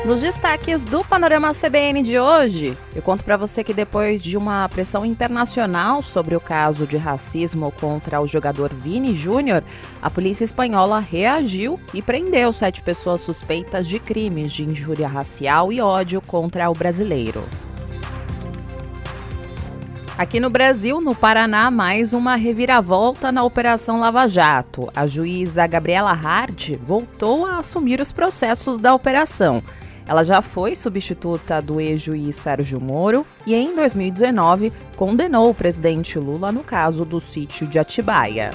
Nos destaques do Panorama CBN de hoje, eu conto para você que depois de uma pressão internacional sobre o caso de racismo contra o jogador Vini Júnior, a polícia espanhola reagiu e prendeu 7 pessoas suspeitas de crimes de injúria racial e ódio contra o brasileiro. Aqui no Brasil, no Paraná, mais uma reviravolta na Operação Lava Jato. A juíza Gabriela Hart voltou a assumir os processos da operação. Ela já foi substituta do ex-juiz Sérgio Moro e, em 2019, condenou o presidente Lula no caso do sítio de Atibaia.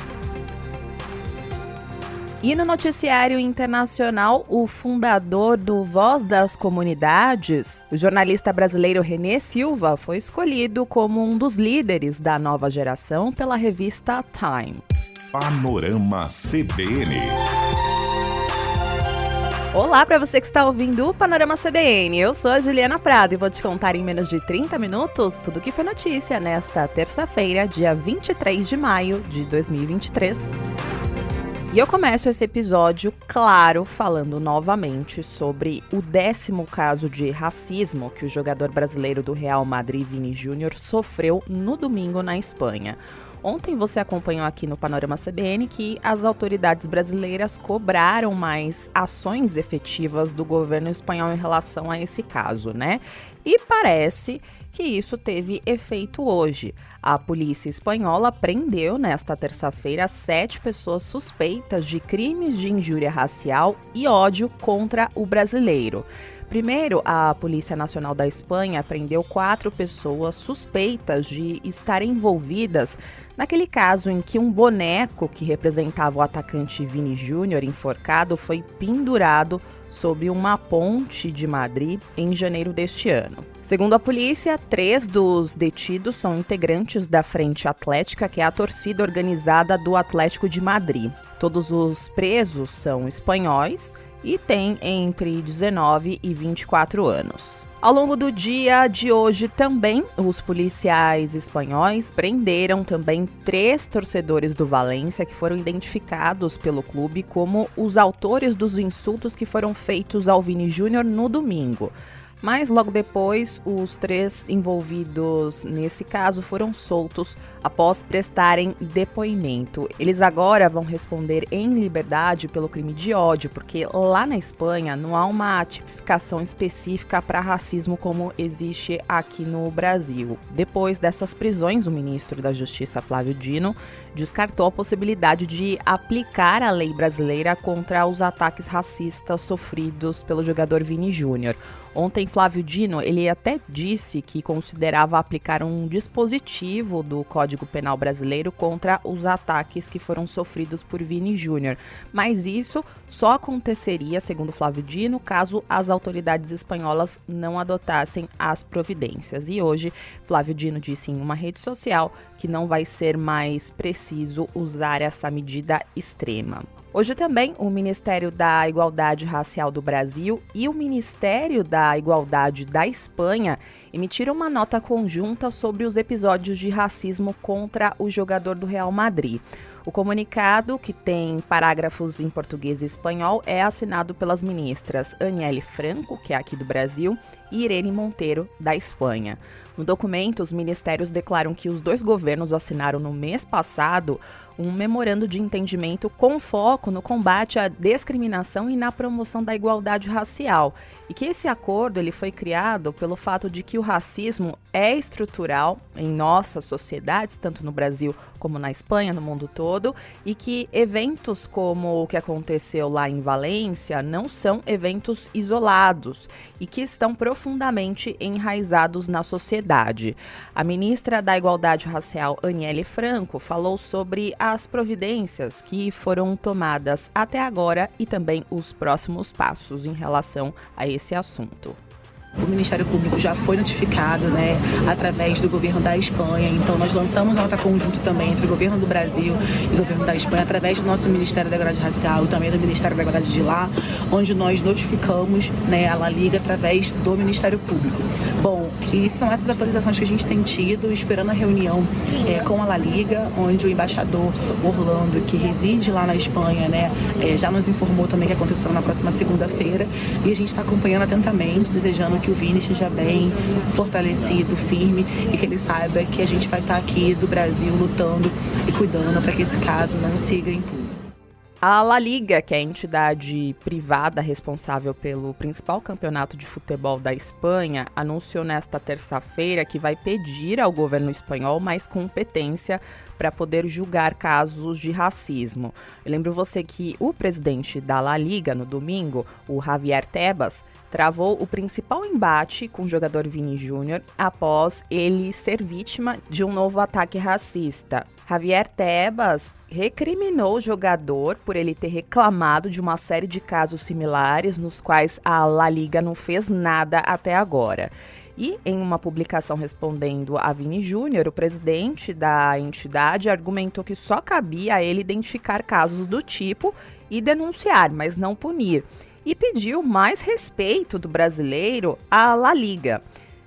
E no noticiário internacional, o fundador do Voz das Comunidades, o jornalista brasileiro René Silva, foi escolhido como um dos líderes da nova geração pela revista Time. Panorama CBN. Olá para você que está ouvindo o Panorama CBN. Eu sou a Juliana Prado e vou te contar em menos de 30 minutos tudo o que foi notícia nesta terça-feira, dia 23 de maio de 2023. E eu começo esse episódio, claro, falando novamente sobre o 10º caso de racismo que o jogador brasileiro do Real Madrid, Vini Júnior, sofreu no domingo na Espanha. Ontem você acompanhou aqui no Panorama CBN que as autoridades brasileiras cobraram mais ações efetivas do governo espanhol em relação a esse caso, né? E parece que isso teve efeito hoje. A polícia espanhola prendeu nesta terça-feira 7 pessoas suspeitas de crimes de injúria racial e ódio contra o brasileiro. Primeiro, a Polícia Nacional da Espanha prendeu 4 pessoas suspeitas de estarem envolvidas naquele caso em que um boneco que representava o atacante Vini Júnior enforcado foi pendurado sob uma ponte de Madrid em janeiro deste ano. Segundo a polícia, 3 dos detidos são integrantes da Frente Atlética, que é a torcida organizada do Atlético de Madrid. Todos os presos são espanhóis e têm entre 19 e 24 anos. Ao longo do dia de hoje também, os policiais espanhóis prenderam também 3 torcedores do Valência que foram identificados pelo clube como os autores dos insultos que foram feitos ao Vini Júnior no domingo. Mas logo depois, os 3 envolvidos nesse caso foram soltos após prestarem depoimento. Eles agora vão responder em liberdade pelo crime de ódio, porque lá na Espanha não há uma tipificação específica para racismo como existe aqui no Brasil. Depois dessas prisões, o ministro da Justiça, Flávio Dino, descartou a possibilidade de aplicar a lei brasileira contra os ataques racistas sofridos pelo jogador Vini Júnior. Ontem, Flávio Dino, ele até disse que considerava aplicar um dispositivo do Código Penal brasileiro contra os ataques que foram sofridos por Vini Júnior. Mas isso só aconteceria, segundo Flávio Dino, caso as autoridades espanholas não adotassem as providências. E hoje, Flávio Dino disse em uma rede social que não vai ser mais preciso usar essa medida extrema. Hoje também o Ministério da Igualdade Racial do Brasil e o Ministério da Igualdade da Espanha emitiram uma nota conjunta sobre os episódios de racismo contra o jogador do Real Madrid. O comunicado, que tem parágrafos em português e espanhol, é assinado pelas ministras Aniele Franco, que é aqui do Brasil, e Irene Montero, da Espanha. No documento, os ministérios declaram que os 2 governos assinaram no mês passado um memorando de entendimento com foco no combate à discriminação e na promoção da igualdade racial, e que esse acordo ele foi criado pelo fato de que o racismo é estrutural em nossas sociedades, tanto no Brasil como na Espanha, no mundo todo, e que eventos como o que aconteceu lá em Valência não são eventos isolados e que estão profundamente enraizados na sociedade. A ministra da Igualdade Racial, Aniele Franco, falou sobre as providências que foram tomadas até agora e também os próximos passos em relação a esse assunto. O Ministério Público já foi notificado, através do governo da Espanha. Então, nós lançamos uma nota conjunta também entre o governo do Brasil e o governo da Espanha, através do nosso Ministério da Igualdade Racial e também do Ministério da Igualdade de lá, onde nós notificamos a La Liga através do Ministério Público. Bom, e são essas atualizações que a gente tem tido, esperando a reunião com a La Liga, onde o embaixador Orlando, que reside lá na Espanha, já nos informou também que acontecerá na próxima segunda-feira, e a gente está acompanhando atentamente, desejando que o Vini esteja bem, fortalecido, firme, e que ele saiba que a gente vai estar aqui do Brasil lutando e cuidando para que esse caso não siga impune. A La Liga, que é a entidade privada responsável pelo principal campeonato de futebol da Espanha, anunciou nesta terça-feira que vai pedir ao governo espanhol mais competência para poder julgar casos de racismo. Eu lembro você que o presidente da La Liga, no domingo, o Javier Tebas, travou o principal embate com o jogador Vini Júnior após ele ser vítima de um novo ataque racista. Javier Tebas recriminou o jogador por ele ter reclamado de uma série de casos similares nos quais a La Liga não fez nada até agora. E, em uma publicação respondendo a Vini Júnior, o presidente da entidade argumentou que só cabia a ele identificar casos do tipo e denunciar, mas não punir. E pediu mais respeito do brasileiro à La Liga.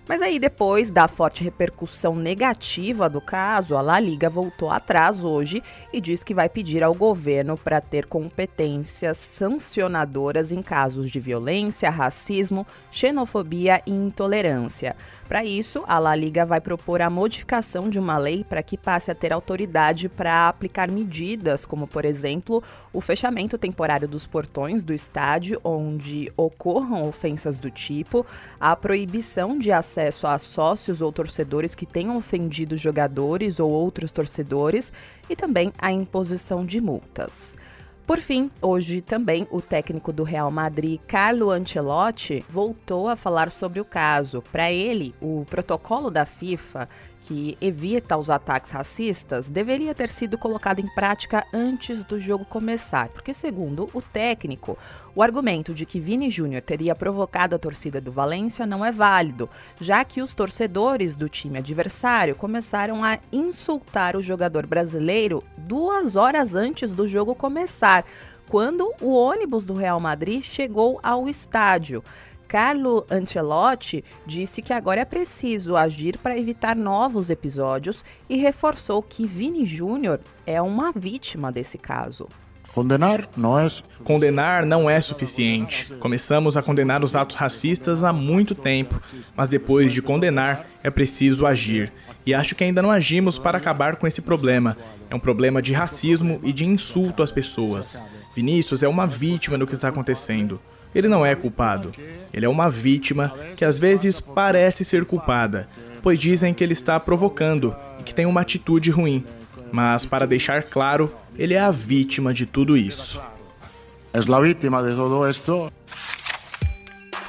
Mas aí, depois da forte repercussão negativa do caso, a La Liga voltou atrás hoje e diz que vai pedir ao governo para ter competências sancionadoras em casos de violência, racismo, xenofobia e intolerância. Para isso, a La Liga vai propor a modificação de uma lei para que passe a ter autoridade para aplicar medidas, como, por exemplo, o fechamento temporário dos portões do estádio onde ocorram ofensas do tipo, a proibição de acesso a sócios ou torcedores que tenham ofendido jogadores ou outros torcedores e também a imposição de multas. Por fim, hoje também o técnico do Real Madrid, Carlo Ancelotti, voltou a falar sobre o caso. Para ele, o protocolo da FIFA, que evita os ataques racistas, deveria ter sido colocado em prática antes do jogo começar, porque, segundo o técnico, o argumento de que Vini Júnior teria provocado a torcida do Valência não é válido, já que os torcedores do time adversário começaram a insultar o jogador brasileiro 2 horas antes do jogo começar, quando o ônibus do Real Madrid chegou ao estádio. Carlo Ancelotti disse que agora é preciso agir para evitar novos episódios e reforçou que Vini Júnior é uma vítima desse caso. Condenar não é suficiente. Começamos a condenar os atos racistas há muito tempo, mas depois de condenar, é preciso agir. E acho que ainda não agimos para acabar com esse problema. É um problema de racismo e de insulto às pessoas. Vinícius é uma vítima do que está acontecendo. Ele não é culpado. Ele é uma vítima que às vezes parece ser culpada, pois dizem que ele está provocando e que tem uma atitude ruim. Mas, para deixar claro, ele é a vítima de tudo isso.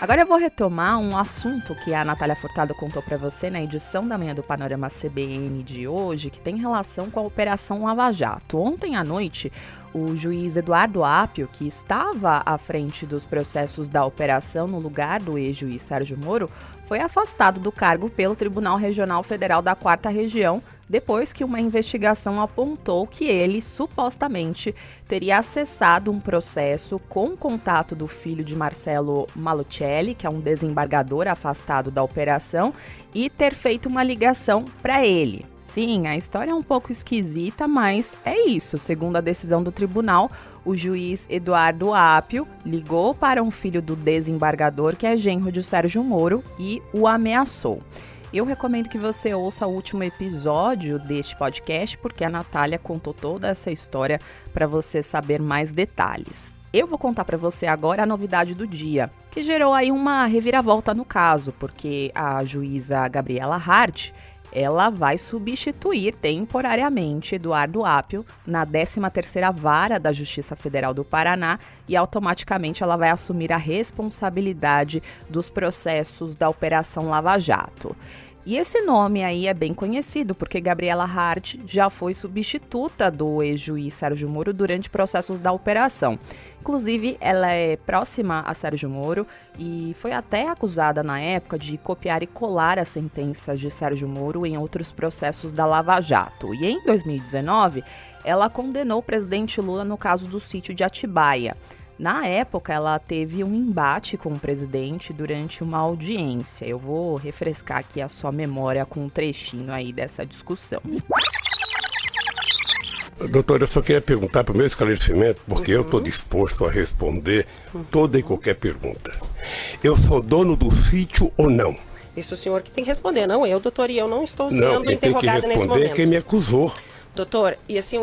Agora eu vou retomar um assunto que a Natália Furtado contou para você na edição da manhã do Panorama CBN de hoje, que tem relação com a Operação Lava Jato. Ontem à noite, o juiz Eduardo Apio, que estava à frente dos processos da operação no lugar do ex-juiz Sérgio Moro, foi afastado do cargo pelo Tribunal Regional Federal da 4ª Região, depois que uma investigação apontou que ele, supostamente, teria acessado um processo com contato do filho de Marcelo Malucelli, que é um desembargador afastado da operação, e ter feito uma ligação para ele. Sim, a história é um pouco esquisita, mas é isso. Segundo a decisão do tribunal, o juiz Eduardo Apio ligou para um filho do desembargador, que é genro de Sérgio Moro, e o ameaçou. Eu recomendo que você ouça o último episódio deste podcast, porque a Natália contou toda essa história para você saber mais detalhes. Eu vou contar para você agora a novidade do dia, que gerou aí uma reviravolta no caso, porque a juíza Gabriela Hart, ela vai substituir temporariamente Eduardo Apio na 13ª Vara da Justiça Federal do Paraná e automaticamente ela vai assumir a responsabilidade dos processos da Operação Lava Jato. E esse nome aí é bem conhecido, porque Gabriela Hart já foi substituta do ex-juiz Sérgio Moro durante processos da operação. Inclusive, ela é próxima a Sérgio Moro e foi até acusada na época de copiar e colar as sentenças de Sérgio Moro em outros processos da Lava Jato. E em 2019, ela condenou o presidente Lula no caso do sítio de Atibaia. Na época, ela teve um embate com o presidente durante uma audiência. Eu vou refrescar aqui a sua memória com um trechinho aí dessa discussão. Doutor, eu só queria perguntar para o meu esclarecimento, porque eu estou disposto a responder toda e qualquer pergunta. Eu sou dono do sítio ou não? Isso o senhor que tem que responder, não eu, doutor, e eu não estou sendo interrogada nesse momento. Não, quem me acusou. Doutor, e assim,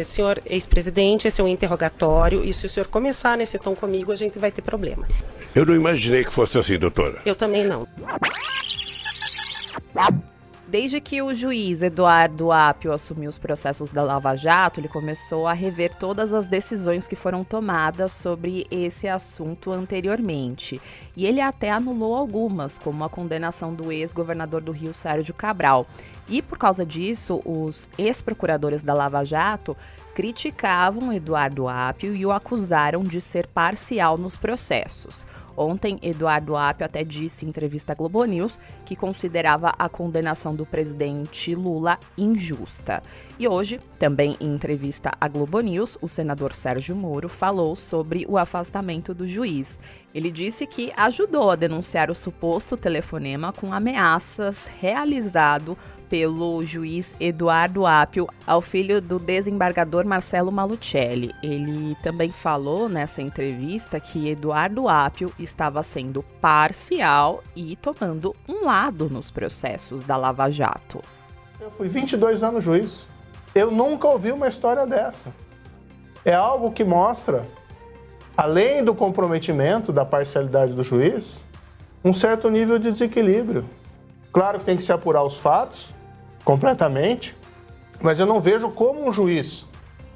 senhor ex-presidente, esse é um interrogatório, e se o senhor começar nesse tom comigo, a gente vai ter problema. Eu não imaginei que fosse assim, doutora. Eu também não. Desde que o juiz Eduardo Apio assumiu os processos da Lava Jato, ele começou a rever todas as decisões que foram tomadas sobre esse assunto anteriormente. E ele até anulou algumas, como a condenação do ex-governador do Rio, Sérgio Cabral. E por causa disso, os ex-procuradores da Lava Jato criticavam Eduardo Apio e o acusaram de ser parcial nos processos. Ontem, Eduardo Apio até disse em entrevista à Globo News que considerava a condenação do presidente Lula injusta. E hoje, também em entrevista à Globo News, o senador Sérgio Moro falou sobre o afastamento do juiz. Ele disse que ajudou a denunciar o suposto telefonema com ameaças realizado pelo juiz Eduardo Apio ao filho do desembargador Marcelo Malucelli. Ele também falou nessa entrevista que Eduardo Apio estava sendo parcial e tomando um lado nos processos da Lava Jato. Eu fui 22 anos juiz. Eu nunca ouvi uma história dessa. É algo que mostra, além do comprometimento da parcialidade do juiz, um certo nível de desequilíbrio. Claro que tem que se apurar os fatos, completamente, mas eu não vejo como um juiz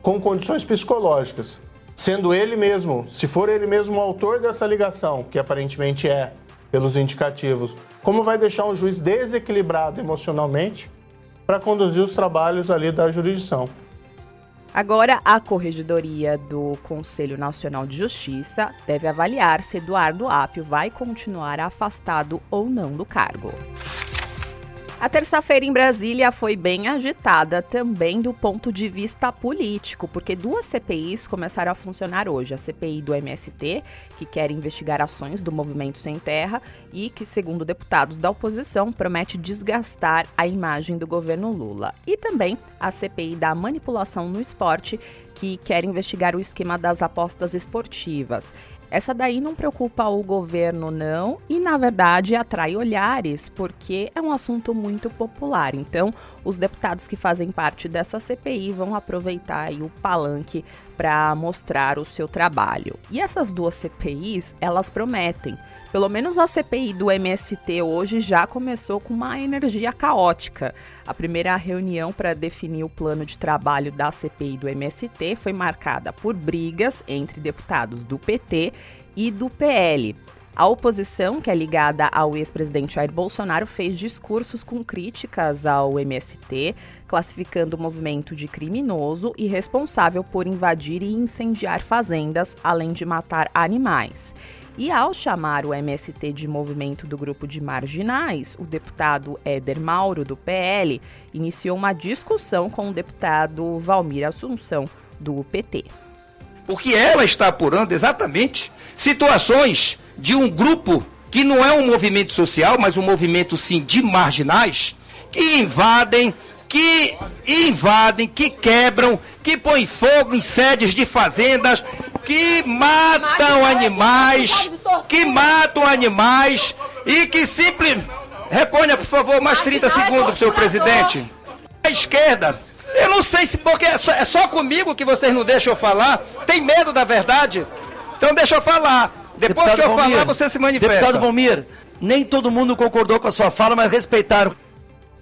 com condições psicológicas, sendo ele mesmo, se for ele mesmo o autor dessa ligação, que aparentemente é, pelos indicativos, como vai deixar um juiz desequilibrado emocionalmente para conduzir os trabalhos ali da jurisdição. Agora, a Corregedoria do Conselho Nacional de Justiça deve avaliar se Eduardo Apio vai continuar afastado ou não do cargo. A terça-feira em Brasília foi bem agitada também do ponto de vista político, porque duas CPIs começaram a funcionar hoje. A CPI do MST, que quer investigar ações do Movimento Sem Terra e que, segundo deputados da oposição, promete desgastar a imagem do governo Lula. E também a CPI da manipulação no esporte, que quer investigar o esquema das apostas esportivas. Essa daí não preocupa o governo, não, e na verdade atrai olhares, porque é um assunto muito popular. Então, os deputados que fazem parte dessa CPI vão aproveitar aí o palanque para mostrar o seu trabalho. E essas duas CPIs, elas prometem. Pelo menos a CPI do MST hoje já começou com uma energia caótica. A primeira reunião para definir o plano de trabalho da CPI do MST foi marcada por brigas entre deputados do PT e do PL. A oposição, que é ligada ao ex-presidente Jair Bolsonaro, fez discursos com críticas ao MST, classificando o movimento de criminoso e responsável por invadir e incendiar fazendas, além de matar animais. E ao chamar o MST de movimento do grupo de marginais, o deputado Éder Mauro, do PL, iniciou uma discussão com o deputado Valmir Assunção, do PT. Porque ela está apurando exatamente situações de um grupo que não é um movimento social, mas um movimento, sim, de marginais, que invadem, que quebram, que põem fogo em sedes de fazendas, que matam animais e que simplesmente... Reponha, por favor, mais 30 segundos, senhor presidente. A esquerda, eu não sei se porque é só comigo que vocês não deixam eu falar, tem medo da verdade, então deixa eu falar. Depois deputado que eu Valmir, falar, você se manifesta. Deputado Valmir, nem todo mundo concordou com a sua fala, mas respeitaram.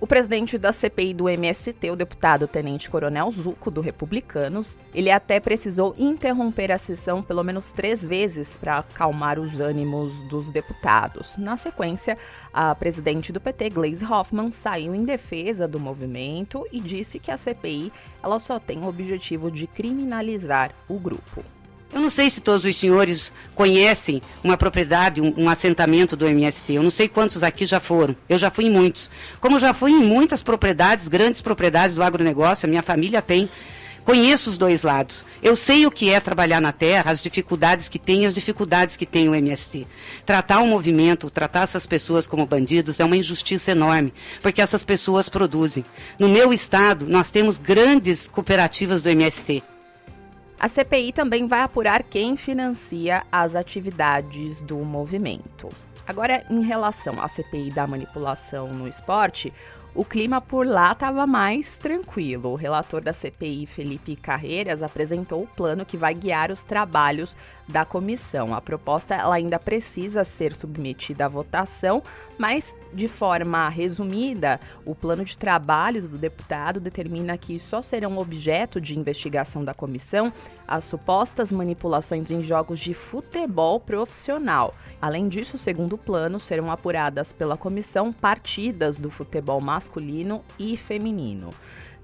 O presidente da CPI do MST, o deputado Tenente Coronel Zucco, do Republicanos, ele até precisou interromper a sessão pelo menos 3 vezes para acalmar os ânimos dos deputados. Na sequência, a presidente do PT, Gleisi Hoffmann, saiu em defesa do movimento e disse que a CPI ela só tem o objetivo de criminalizar o grupo. Eu não sei se todos os senhores conhecem uma propriedade, um assentamento do MST. Eu não sei quantos aqui já foram. Eu já fui em muitos. Como já fui em muitas propriedades, grandes propriedades do agronegócio, a minha família tem. Conheço os dois lados. Eu sei o que é trabalhar na terra, as dificuldades que tem e as dificuldades que tem o MST. Tratar o movimento, tratar essas pessoas como bandidos é uma injustiça enorme, porque essas pessoas produzem. No meu estado, nós temos grandes cooperativas do MST. A CPI também vai apurar quem financia as atividades do movimento. Agora, em relação à CPI da manipulação no esporte, o clima por lá estava mais tranquilo. O relator da CPI, Felipe Carreiras, apresentou o plano que vai guiar os trabalhos da comissão. A proposta ela ainda precisa ser submetida à votação, mas, de forma resumida, o plano de trabalho do deputado determina que só serão objeto de investigação da comissão as supostas manipulações em jogos de futebol profissional. Além disso, segundo o plano, serão apuradas pela comissão partidas do futebol masculino e feminino.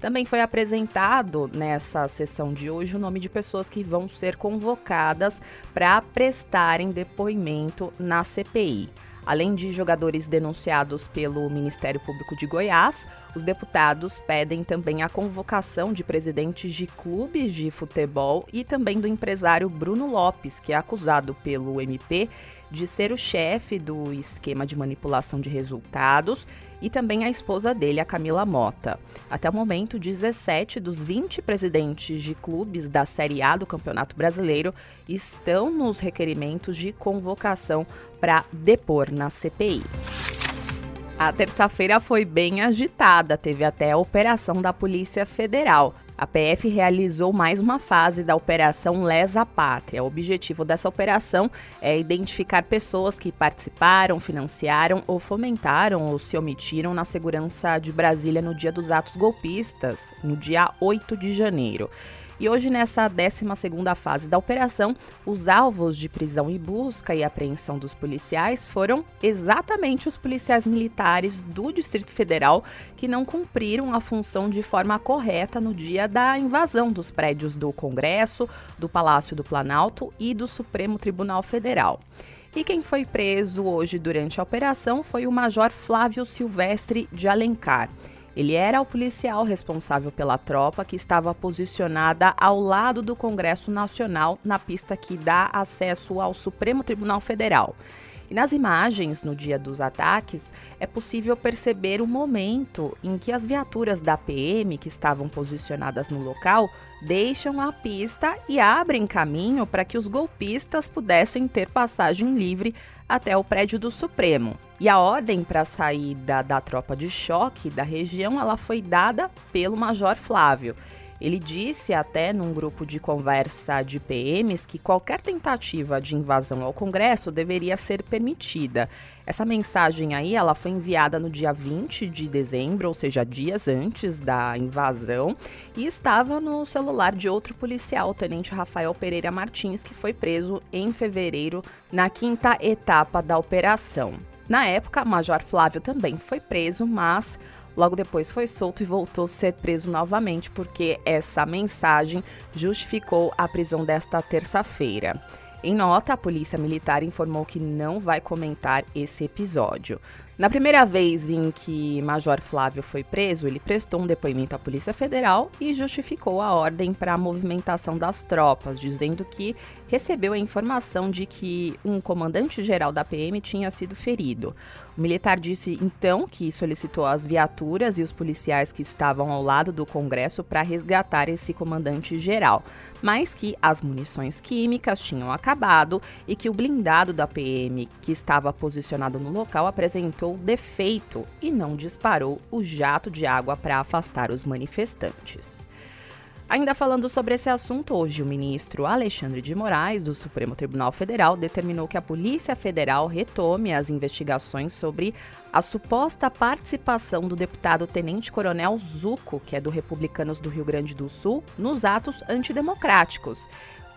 Também foi apresentado nessa sessão de hoje o nome de pessoas que vão ser convocadas para prestarem depoimento na CPI. Além de jogadores denunciados pelo Ministério Público de Goiás, os deputados pedem também a convocação de presidentes de clubes de futebol e também do empresário Bruno Lopes, que é acusado pelo MP de ser o chefe do esquema de manipulação de resultados, e também a esposa dele, a Camila Mota. Até o momento, 17 dos 20 presidentes de clubes da Série A do Campeonato Brasileiro estão nos requerimentos de convocação para depor na CPI. A terça-feira foi bem agitada, teve até a operação da Polícia Federal. A PF realizou mais uma fase da Operação Lesa Pátria. O objetivo dessa operação é identificar pessoas que participaram, financiaram ou fomentaram ou se omitiram na segurança de Brasília no dia dos atos golpistas, no dia 8 de janeiro. E hoje, nessa 12ª fase da operação, os alvos de prisão e busca e apreensão dos policiais foram exatamente os policiais militares do Distrito Federal que não cumpriram a função de forma correta no dia da invasão dos prédios do Congresso, do Palácio do Planalto e do Supremo Tribunal Federal. E quem foi preso hoje durante a operação foi o Major Flávio Silvestre de Alencar. Ele era o policial responsável pela tropa que estava posicionada ao lado do Congresso Nacional, na pista que dá acesso ao Supremo Tribunal Federal. E nas imagens, no dia dos ataques, é possível perceber o momento em que as viaturas da PM que estavam posicionadas no local deixam a pista e abrem caminho para que os golpistas pudessem ter passagem livre até o prédio do Supremo. E a ordem para a saída da tropa de choque da região ela foi dada pelo Major Flávio. Ele disse até num grupo de conversa de PMs que qualquer tentativa de invasão ao Congresso deveria ser permitida. Essa mensagem aí ela foi enviada no dia 20 de dezembro, ou seja, dias antes da invasão, e estava no celular de outro policial, o Tenente Rafael Pereira Martins, que foi preso em fevereiro na 5ª etapa da operação. Na época, o Major Flávio também foi preso, mas logo depois foi solto e voltou a ser preso novamente, porque essa mensagem justificou a prisão desta terça-feira. Em nota, a Polícia Militar informou que não vai comentar esse episódio. Na primeira vez em que Major Flávio foi preso, ele prestou um depoimento à Polícia Federal e justificou a ordem para a movimentação das tropas, dizendo que recebeu a informação de que um comandante-geral da PM tinha sido ferido. O militar disse, então, que solicitou as viaturas e os policiais que estavam ao lado do Congresso para resgatar esse comandante-geral, mas que as munições químicas tinham acabado e que o blindado da PM, que estava posicionado no local, apresentou defeito e não disparou o jato de água para afastar os manifestantes. Ainda falando sobre esse assunto, hoje o ministro Alexandre de Moraes, do Supremo Tribunal Federal, determinou que a Polícia Federal retome as investigações sobre a suposta participação do deputado tenente-coronel Zuco, que é do Republicanos do Rio Grande do Sul, nos atos antidemocráticos.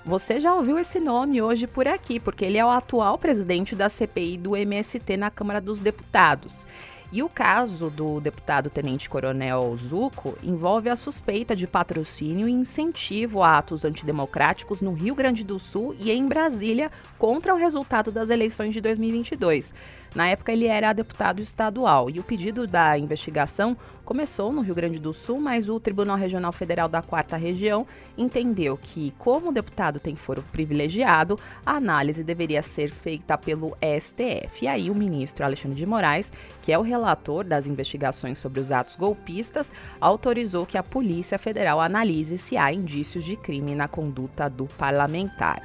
Você já ouviu esse nome hoje por aqui, porque ele é o atual presidente da CPI do MST na Câmara dos Deputados. E o caso do deputado tenente-coronel Zuco envolve a suspeita de patrocínio e incentivo a atos antidemocráticos no Rio Grande do Sul e em Brasília contra o resultado das eleições de 2022. Na época, ele era deputado estadual e o pedido da investigação começou no Rio Grande do Sul, mas o Tribunal Regional Federal da 4ª Região entendeu que, como o deputado tem foro privilegiado, a análise deveria ser feita pelo STF. E aí o ministro Alexandre de Moraes, que é o relator das investigações sobre os atos golpistas, autorizou que a Polícia Federal analise se há indícios de crime na conduta do parlamentar.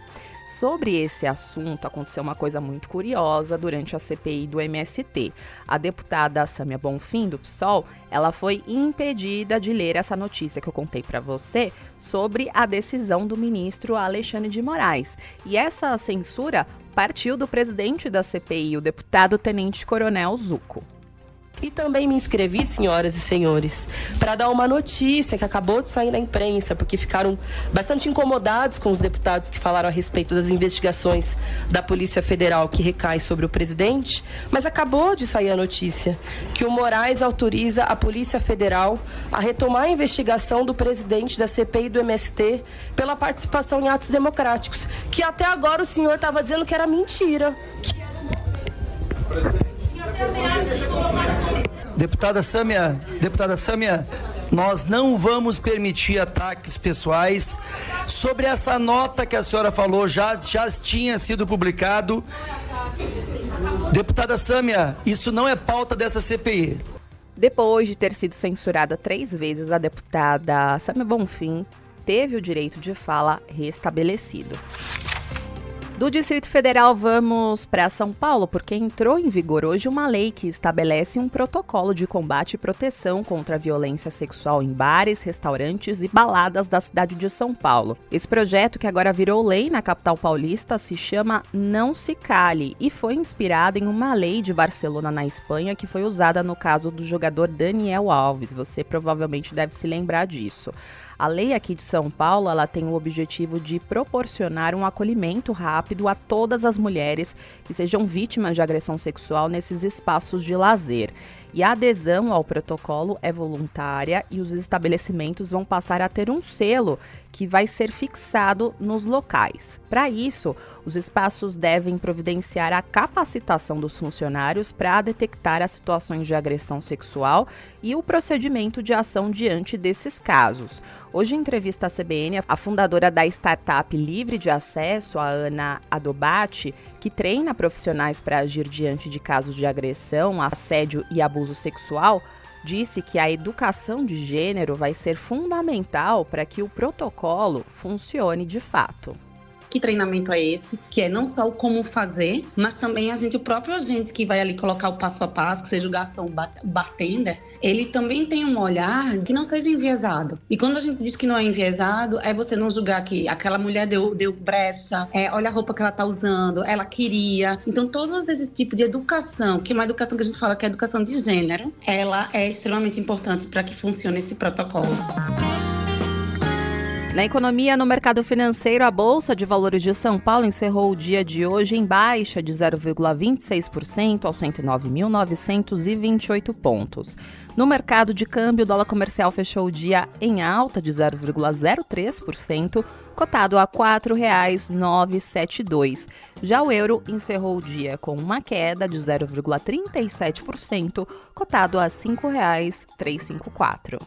Sobre esse assunto, aconteceu uma coisa muito curiosa durante a CPI do MST. A deputada Sâmia Bonfim, do PSOL, ela foi impedida de ler essa notícia que eu contei para você sobre a decisão do ministro Alexandre de Moraes. E essa censura partiu do presidente da CPI, o deputado tenente-coronel Zuco. E também me inscrevi, senhoras e senhores, para dar uma notícia que acabou de sair na imprensa, porque ficaram bastante incomodados com os deputados que falaram a respeito das investigações da Polícia Federal que recai sobre o presidente, mas acabou de sair a notícia que o Moraes autoriza a Polícia Federal a retomar a investigação do presidente da CPI do MST pela participação em atos democráticos, que até agora o senhor estava dizendo que era mentira. Deputada Sâmia, nós não vamos permitir ataques pessoais. Sobre essa nota que a senhora falou, já tinha sido publicado. Deputada Sâmia, isso não é pauta dessa CPI. Depois de ter sido censurada 3 vezes, a deputada Sâmia Bonfim teve o direito de fala restabelecido. Do Distrito Federal, vamos para São Paulo, porque entrou em vigor hoje uma lei que estabelece um protocolo de combate e proteção contra a violência sexual em bares, restaurantes e baladas da cidade de São Paulo. Esse projeto, que agora virou lei na capital paulista, se chama Não Se Cale e foi inspirado em uma lei de Barcelona, na Espanha, que foi usada no caso do jogador Daniel Alves. Você provavelmente deve se lembrar disso. A lei aqui de São Paulo, ela tem o objetivo de proporcionar um acolhimento rápido a todas as mulheres que sejam vítimas de agressão sexual nesses espaços de lazer. E a adesão ao protocolo é voluntária e os estabelecimentos vão passar a ter um selo que vai ser fixado nos locais. Para isso, os espaços devem providenciar a capacitação dos funcionários para detectar as situações de agressão sexual e o procedimento de ação diante desses casos. Hoje, em entrevista à CBN, a fundadora da startup Livre de Acesso, a Ana Adobati, que treina profissionais para agir diante de casos de agressão, assédio e abuso sexual, disse que a educação de gênero vai ser fundamental para que o protocolo funcione de fato. Que treinamento é esse? Que é não só o como fazer, mas também o próprio agente que vai ali colocar o passo a passo, que seja o garçom, o bartender, ele também tem um olhar que não seja enviesado. E quando a gente diz que não é enviesado, é você não julgar que aquela mulher deu brecha, olha a roupa que ela tá usando, ela queria. Então, todo esse tipo de educação, que é uma educação que a gente fala que é educação de gênero, ela é extremamente importante para que funcione esse protocolo. Na economia, no mercado financeiro, a Bolsa de Valores de São Paulo encerrou o dia de hoje em baixa de 0,26% aos 109.928 pontos. No mercado de câmbio, o dólar comercial fechou o dia em alta de 0,03%, cotado a R$ 4,972. Já o euro encerrou o dia com uma queda de 0,37%, cotado a R$ 5,354.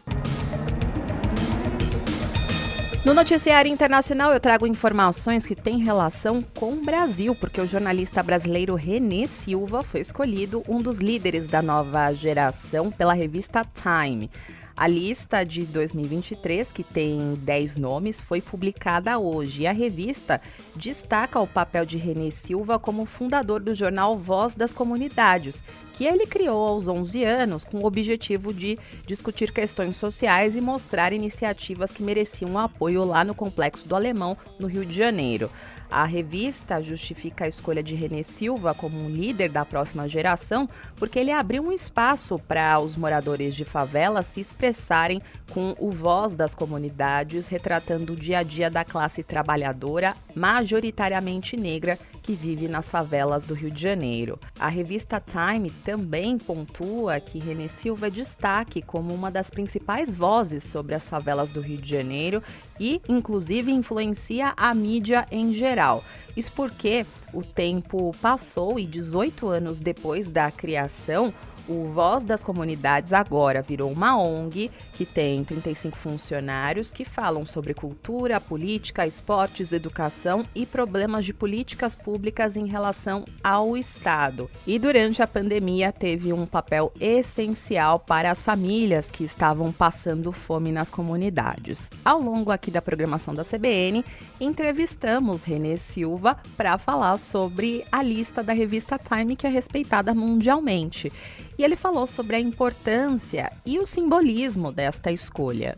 No noticiário internacional, eu trago informações que têm relação com o Brasil, porque o jornalista brasileiro René Silva foi escolhido um dos líderes da nova geração pela revista Time. A lista de 2023, que tem 10 nomes, foi publicada hoje e a revista destaca o papel de René Silva como fundador do jornal Voz das Comunidades, que ele criou aos 11 anos com o objetivo de discutir questões sociais e mostrar iniciativas que mereciam apoio lá no Complexo do Alemão, no Rio de Janeiro. A revista justifica a escolha de René Silva como um líder da próxima geração porque ele abriu um espaço para os moradores de favela se expressarem com o Voz das Comunidades, retratando o dia a dia da classe trabalhadora, majoritariamente negra, que vive nas favelas do Rio de Janeiro. A revista Time também pontua que René Silva é destaque como uma das principais vozes sobre as favelas do Rio de Janeiro e, inclusive, influencia a mídia em geral. Isso porque o tempo passou e 18 anos depois da criação, o Voz das Comunidades agora virou uma ONG que tem 35 funcionários que falam sobre cultura, política, esportes, educação e problemas de políticas públicas em relação ao Estado. E durante a pandemia teve um papel essencial para as famílias que estavam passando fome nas comunidades. Ao longo aqui da programação da CBN, entrevistamos René Silva para falar sobre a lista da revista Time, que é respeitada mundialmente. E ele falou sobre a importância e o simbolismo desta escolha.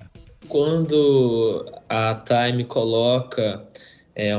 Quando a Time coloca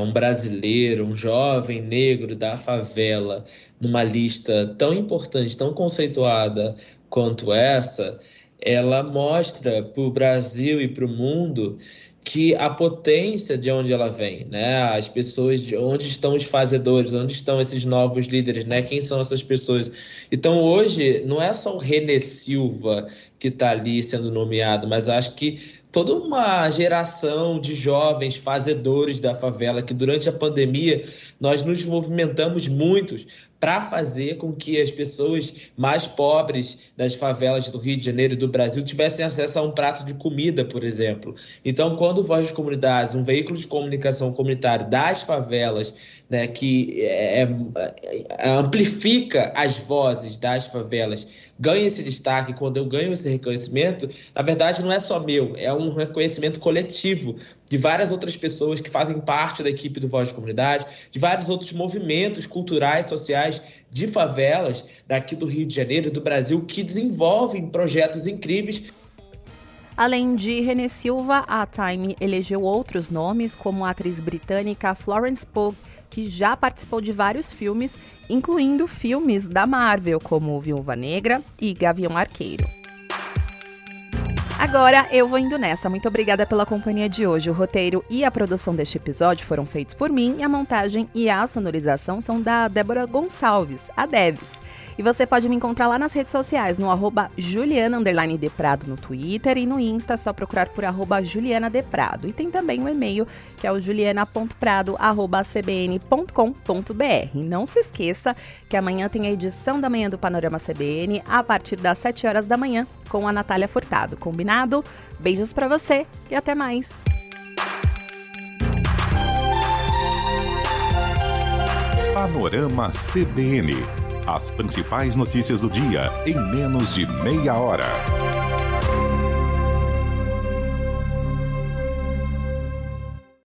um brasileiro, um jovem negro da favela, numa lista tão importante, tão conceituada quanto essa, ela mostra para o Brasil e para o mundo que a potência de onde ela vem, né? As pessoas, de onde estão os fazedores, onde estão esses novos líderes, né? Quem são essas pessoas? Então hoje não é só o René Silva que está ali sendo nomeado, mas acho que toda uma geração de jovens fazedores da favela que durante a pandemia nós nos movimentamos muitos para fazer com que as pessoas mais pobres das favelas do Rio de Janeiro e do Brasil tivessem acesso a um prato de comida, por exemplo. Então, quando o Voz das Comunidades, um veículo de comunicação comunitário das favelas, né, que amplifica as vozes das favelas, ganha esse destaque, quando eu ganho esse reconhecimento, na verdade não é só meu, é um reconhecimento coletivo de várias outras pessoas que fazem parte da equipe do Voz das Comunidades, de vários outros movimentos culturais, sociais de favelas daqui do Rio de Janeiro e do Brasil que desenvolvem projetos incríveis. Além de René Silva, a Time elegeu outros nomes, como a atriz britânica Florence Pugh, que já participou de vários filmes, incluindo filmes da Marvel, como Viúva Negra e Gavião Arqueiro. Agora eu vou indo nessa. Muito obrigada pela companhia de hoje. O roteiro e a produção deste episódio foram feitos por mim e a montagem e a sonorização são da Débora Gonçalves, a Debs. E você pode me encontrar lá nas redes sociais, no @Juliana_Deprado no Twitter e no Insta, é só procurar por @JulianaDeprado. E tem também o e-mail, que é o juliana.prado@cbn.com.br. E não se esqueça que amanhã tem a edição da manhã do Panorama CBN, a partir das 7 horas da manhã, com a Natália Furtado. Combinado? Beijos pra você e até mais! Panorama CBN. As principais notícias do dia em menos de meia hora.